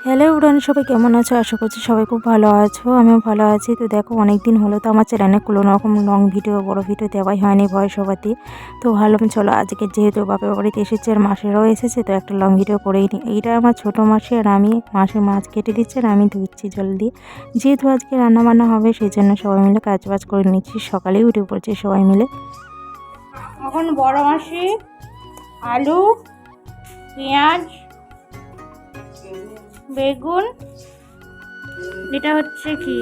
Hello everyone, সবাই কেমন আছো? আশা করছি সবাই খুব ভালো আছো। আমিও ভালো আছি। তো দেখো, অনেক দিন হলো তো আমার চ্যানেলে কোনো রকম লং ভিডিও বড় ভিডিও দেওয়াই হয়নি ভয়েস ওভারতে। তো ভাবলাম চলো আজকে যেহেতু বাপের বাড়িতে এসেছে আর মাসিরাও এসেছে, তো একটা লং ভিডিও করেই নিই। এইটা আমার ছোটো মাসি আর আমি, মাসি মাছ কেটে দিচ্ছে আর আমি ধুচ্ছি জল দিয়ে। যেহেতু আজকে রান্নাবান্না হবে সেই জন্য সবাই মিলে কাজবাজ করে নিচ্ছি। সকালেই উঠে পড়ছি সবাই মিলে। এখন বড় মাসি আলু, পেঁয়াজ, বেগুন, এটা হচ্ছে কি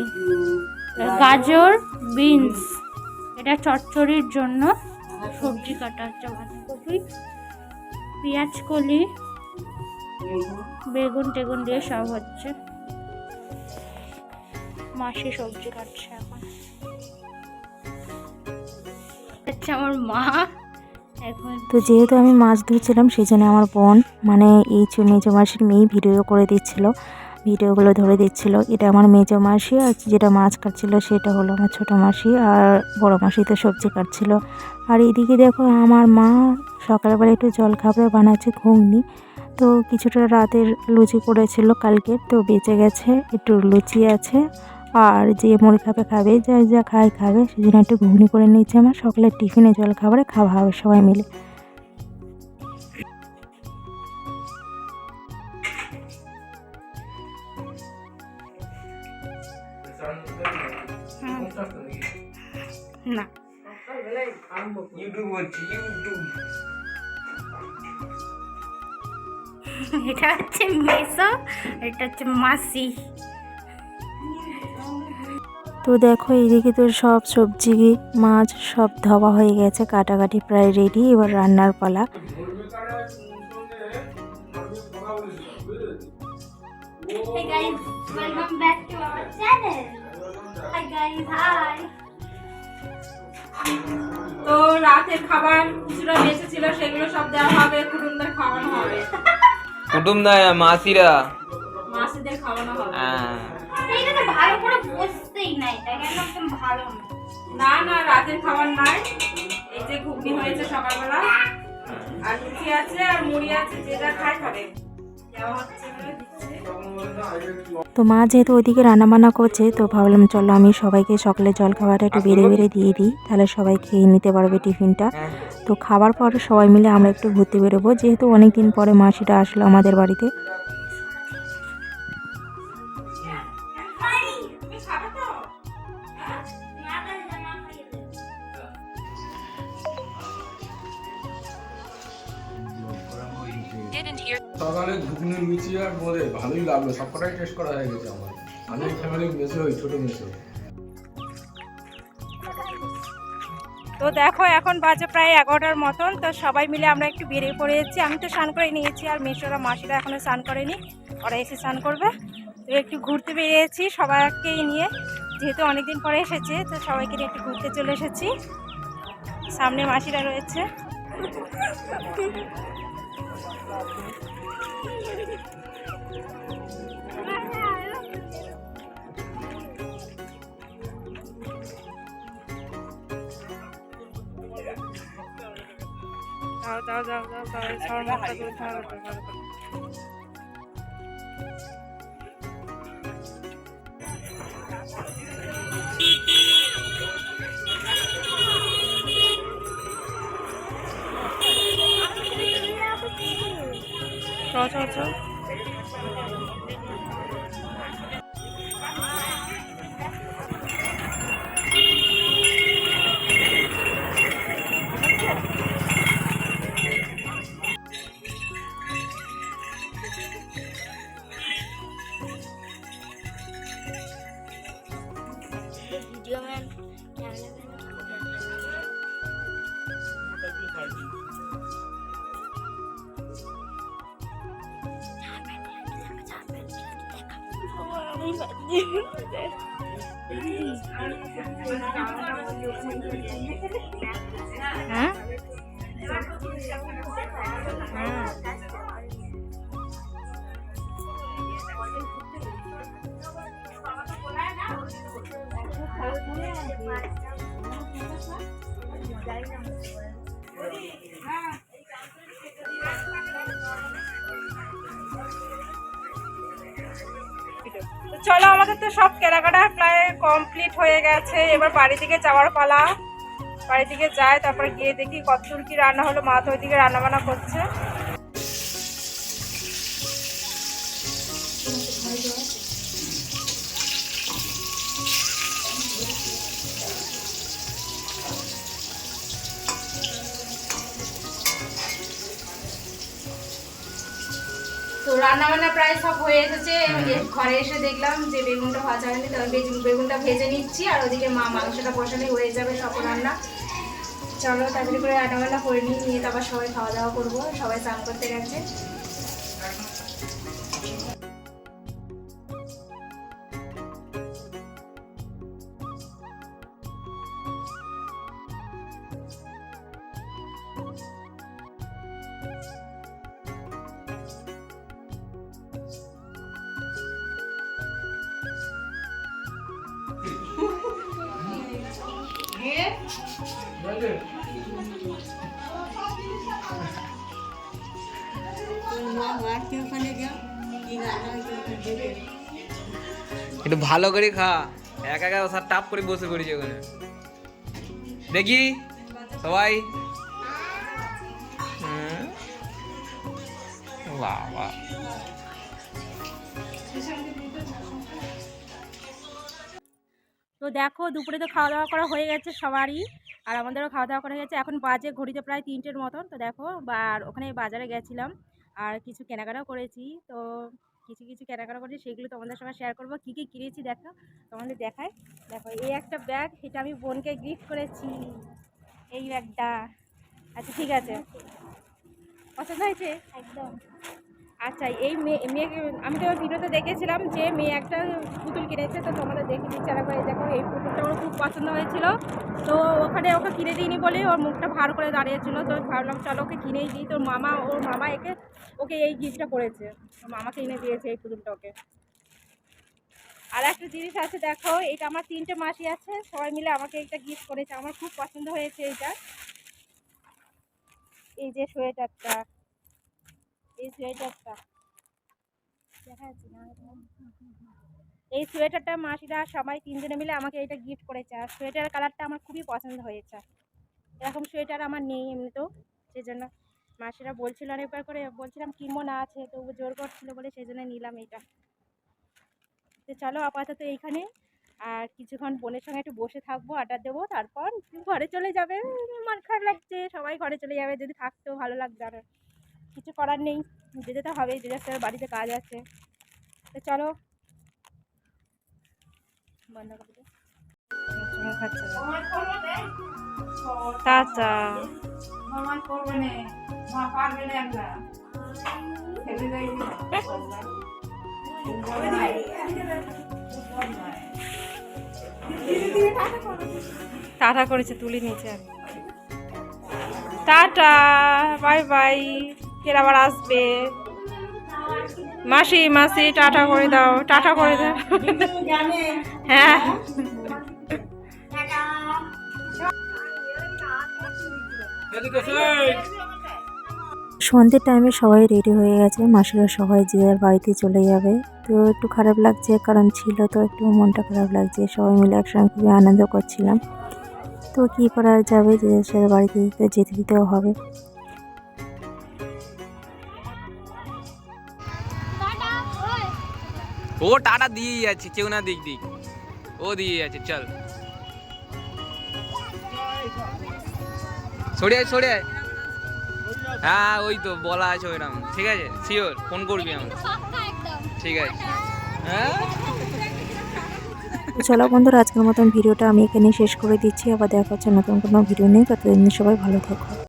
গাজর, বিনস, এটা চচ্চড়ির জন্য সবজি কাটা হচ্ছে। বাঁধাকপি, পেঁয়াজ কলি, বেগুন টেগুন দিয়ে সব হচ্ছে। মাসি সবজি কাটছে এখন। হচ্ছে আমার মা এখন। তো যেহেতু আমি মাছ ধুচ্ছিলাম সেই জন্য আমার বোন, মানে এই মেজো মাসির মেয়ে ভিডিও করে দিচ্ছিল, ভিডিওগুলো ধরে দিচ্ছিল। এটা আমার মেজো মাসি, আর যেটা মাছ কাটছিল সেটা হলো আমার ছোটো মাসি, আর বড়ো মাসি তো সবজি কাটছিল। আর এদিকে দেখো আমার মা সকালবেলা একটু জলখাবারে বানাচ্ছে ঘুগনি। তো কিছুটা রাতের লুচি করেছিল কালকে, তো বেঁচে গেছে, একটু লুচি আছে। আর যে মুড়ি খাবে খাবে, যা যা খাবে, সেজন্য একটু ঘুগনি করে নিচ্ছে। আমার সকালের টিফিনে জলখাবারে খাওয়া হবে সবাই মিলে। না এটা হচ্ছে মেসো, এটা হচ্ছে মাসি। তো দেখো এইদিকে তো সব সবজি মাছ সব ধোয়া হয়ে গেছে, কাটাকাটি প্রায় রেডি, এবার রান্নার পালা। Hey guys, welcome back to our channel. Hi guys, hi. তো রাতের খাবার কিছুটা বেঁচে ছিল, সেগুলো সব দেওয়া হবে, কুটুমদের খাওয়ানো হবে। কুটুম না, মাসিরা, মাসিদের খাওয়ানো হবে। এইটা তো ভালো করে বসতেই নাই, এটা কেন একদম ভালো না। না না, রাতের খাবার নাই। এই যে ঘুগনি হয়েছে সকালবেলা, আর লুচি আছে আর মুড়ি আছে, যেটা খায় খাবে। দেওয়া হচ্ছে, এগুলো দিচ্ছে। তো মা যেহেতু ওইদিকে রান্নাবান্না করছে, তো ভাবলাম চলো আমি সবাইকে সকালে জল খাবারটা একটু বেড়ে বেড়ে দিয়ে দিই, তাহলে সবাই খেয়ে নিতে পারবে টিফিনটা। তো খাবার পর সবাই মিলে আমরা একটু ঘুরতে বেরোবো, যেহেতু অনেক দিন পরে মাসিটা আসলো আমাদের বাড়িতে। সকালে ঘুগনি লুচি আর বোঁদে ভালোই লাগলো, সবকটাই টেস্ট করা হয়ে গেছে আমার। আমি ফ্যামিলি মেসে হই, ছোট মেসে। তো দেখো এখন বাজে প্রায় 11টার মতন। তো সবাই মিলে আমরা একটু বেরিয়ে পড়েছি। আমি তো স্নান করে নিয়েছি, আর মেশোরা মাসিরা এখনো স্নান করেনি, ওরা এসে স্নান করবে। তো একটু ঘুরতে বেরিয়েছি সবাইকেই নিয়ে, যেহেতু অনেকদিন পরে এসেছে, তো সবাইকে নিয়ে একটু ঘুরতে চলে এসেছি। সামনে মাসিরা রয়েছে। যাও যাও যাও যাও, সবার মুখটা করে খাওয়া ভালো করে। চল চল চল। হ্যাঁ তো চলো, আমাদের তো সব কেনাকাটা প্রায় কমপ্লিট হয়ে গেছে। এবার বাড়ি থেকে যাওয়ার পালা। বাড়ি থেকে যাই, তারপর গিয়ে দেখি কতদূর কি রান্না হলো। মা তো ওইদিকে রান্না বান্না করছে। তো রান্না বান্না প্রায় সব হয়ে এসেছে। ঘরে এসে দেখলাম যে বেগুনটা ভাজা হয়নি, তবে বেগুনটা ভেজে নিচ্ছি। আর ওদিকে মা মাংসটা বসালে হয়ে যাবে সব রান্না। চলো তাড়াতাড়ি করে রান্না বান্না করে নিয়ে তারপর সবাই খাওয়া দাওয়া করবো। সবাই স্নান করতে গেছে। একটু ভালো করে খা, একা একা সব টাপ করে বসে পড়েছি ওখানে। দেখি সবাই। বাহ বাহ। তো দেখো, দুপুরে তো খাওয়া দাওয়া করা হয়ে গেছে সবারই, আর আমাদেরও খাওয়া দাওয়া করা গেছে। এখন বাজে ঘড়িতে প্রায় 3টের মতন। তো দেখো, আর ওখানে বাজারে গেছিলাম আর কিছু কেনাকাটাও করেছি। তো কিছু কেনাকাটা করেছি, সেগুলো তোমাদের সঙ্গে শেয়ার করবো। কী কী কিনেছি দেখো, তোমাদের দেখায়। দেখো, এই একটা ব্যাগ, এটা আমি বোনকে গিফট করেছি। এই ব্যাগটা। আচ্ছা ঠিক আছে, পছন্দ হয়েছে একদম। আচ্ছা, এই মেয়েকে আমি তো ভিডিওতে দেখেছিলাম যে মেয়ে একটা পুতুল কিনেছে। তো তোমাদের দেখে দিচ্ছি আরেকবার। দেখো, এই পুতুলটা ওর খুব পছন্দ হয়েছিল। তো ওখানে ওকে কিনে দিইনি বলে ওর মুখটা ভার করে দাঁড়িয়েছিল। তো ভাবলাম চলো ওকে কিনেই দিই। তো ওর মামা ওকে এই গিফটটা করেছে। ওর মামাকে এনে দিয়েছে এই পুতুলটা ওকে। আর একটা জিনিস আছে, দেখো, এটা আমার 3টে মাসি আছে, সবাই মিলে আমাকে একটা গিফট করেছে। আমার খুব পছন্দ হয়েছে এইটা। এই যে সোয়েটারটা, এই সোয়েটারটা দেখা যাচ্ছে না, এই সোয়েটারটা মাসিরা সবাই 3 জনে মিলে আমাকে এটা গিফট করেছে। আর সোয়েটারের কালারটা আমার খুবই পছন্দ হয়েছে। এরকম সোয়েটার আমার নেই এমনিতেও, সেই জন্য মাসিরা বলছিল অনেকবার করে, বলছিলাম কিনবো না, আছে, তো জোর করছিল বলে সেই জন্য নিলাম এটা। তো চলো আপাতত এইখানে, আর কিছুক্ষণ বোনের সঙ্গে একটু বসে থাকবো, আড্ডা দেবো, তারপর ঘরে চলে যাবে। মন খারাপ লাগছে, সবাই ঘরে চলে যাবে। যদি থাকতেও ভালো লাগবে, আর কিছু করার নেই, যেতে তো হবেই, যে যার বাড়িতে কাজ আছে। তো চলো, বন্ধ করে দে। টাটা। টাটা করেছে, তুলে নিয়েছে। টাটা, বাই বাই, ফের আবার আসবে। মাসি মাসি টাটা করে দাও, টাটা করে দাও। হ্যাঁ, সন্ধ্যের টাইমে সবাই রেডি হয়ে গেছে, মাসিরা সবাই যে যার বাড়িতে চলে যাবে। তো একটু খারাপ লাগছে, কারণ ছিল তো একটু মনটা খারাপ লাগছে। সবাই মিলে একসঙ্গে খুবই আনন্দ করছিলাম। তো কী করা যাবে, যে সে বাড়িতে যেতে দিতেও হবে। ও টাটা দিয়ে যাচ্ছে, কেউ না দিক দিক, ও দিয়ে যাচ্ছে। চল সরে আয়, সরে আয়। হ্যাঁ, ওই তো বলা আছে ওইরকম। ঠিক আছে, শিওর ফোন করবি আমরা। ঠিক আছে, হ্যাঁ। চলো বন্ধুরা, আজকের মতন ভিডিওটা আমি এখানে শেষ করে দিচ্ছি। আবার দেখা হচ্ছে নতুন কোনো ভিডিও নিয়ে। ততদিন সবাই ভালো থাকো।